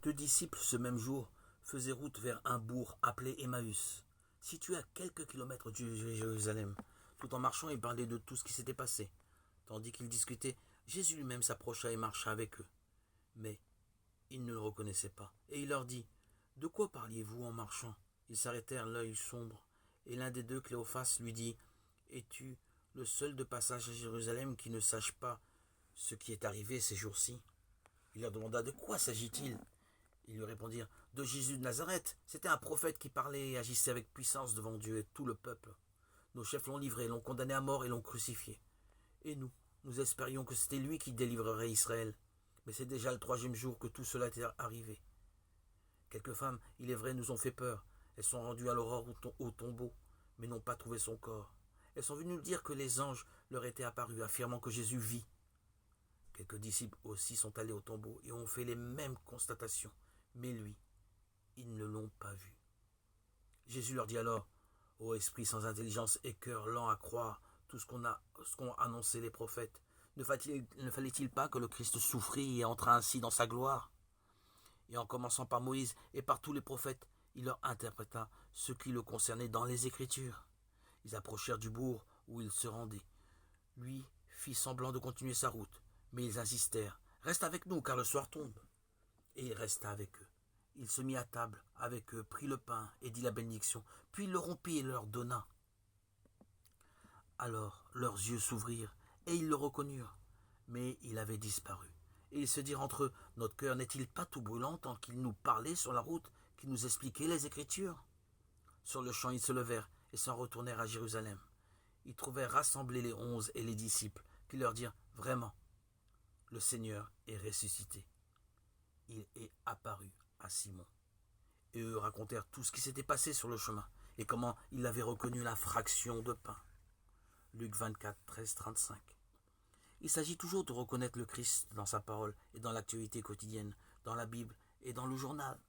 Deux disciples, ce même jour, faisaient route vers un bourg appelé Emmaüs, situé à quelques kilomètres de Jérusalem. Tout en marchant, ils parlaient de tout ce qui s'était passé. Tandis qu'ils discutaient, Jésus lui-même s'approcha et marcha avec eux. Mais ils ne le reconnaissaient pas. Et il leur dit, « De quoi parliez-vous en marchant ?» Ils s'arrêtèrent, l'œil sombre. Et l'un des deux, Cléophas, lui dit, « Es-tu le seul de passage à Jérusalem qui ne sache pas ce qui est arrivé ces jours-ci ?» Il leur demanda, « De quoi s'agit-il » Ils lui répondirent, « De Jésus de Nazareth. C'était un prophète qui parlait et agissait avec puissance devant Dieu et tout le peuple. Nos chefs l'ont livré, l'ont condamné à mort et l'ont crucifié. Et nous espérions que c'était lui qui délivrerait Israël. Mais c'est déjà le troisième jour que tout cela est arrivé. Quelques femmes, il est vrai, nous ont fait peur. Elles sont rendues à l'aurore au tombeau, mais n'ont pas trouvé son corps. Elles sont venues nous dire que les anges leur étaient apparus, affirmant que Jésus vit. Quelques disciples aussi sont allés au tombeau et ont fait les mêmes constatations. Mais lui, ils ne l'ont pas vu. Jésus leur dit alors, « Ô esprit sans intelligence et cœur lent à croire tout ce qu'ont annoncé les prophètes, ne fallait-il pas que le Christ souffrit et entra ainsi dans sa gloire ?» Et en commençant par Moïse et par tous les prophètes, il leur interpréta ce qui le concernait dans les Écritures. Ils approchèrent du bourg où il se rendait. Lui fit semblant de continuer sa route, mais ils insistèrent, « Reste avec nous, car le soir tombe. » Et il resta avec eux. Il se mit à table avec eux, prit le pain et dit la bénédiction, puis il le rompit et leur donna. Alors leurs yeux s'ouvrirent et ils le reconnurent, mais il avait disparu. Et ils se dirent entre eux, « Notre cœur n'est-il pas tout brûlant tant qu'il nous parlait sur la route, qu'il nous expliquait les Écritures ?» Sur le champ, ils se levèrent et s'en retournèrent à Jérusalem. Ils trouvèrent rassemblés les 11 et les disciples, qui leur dirent, « Vraiment, le Seigneur est ressuscité. Il est apparu à Simon. » Et eux racontèrent tout ce qui s'était passé sur le chemin, et comment ils avaient reconnu la fraction de pain. Luc 24, 13, 35. Il s'agit toujours de reconnaître le Christ dans sa parole et dans l'actualité quotidienne, dans la Bible et dans le journal.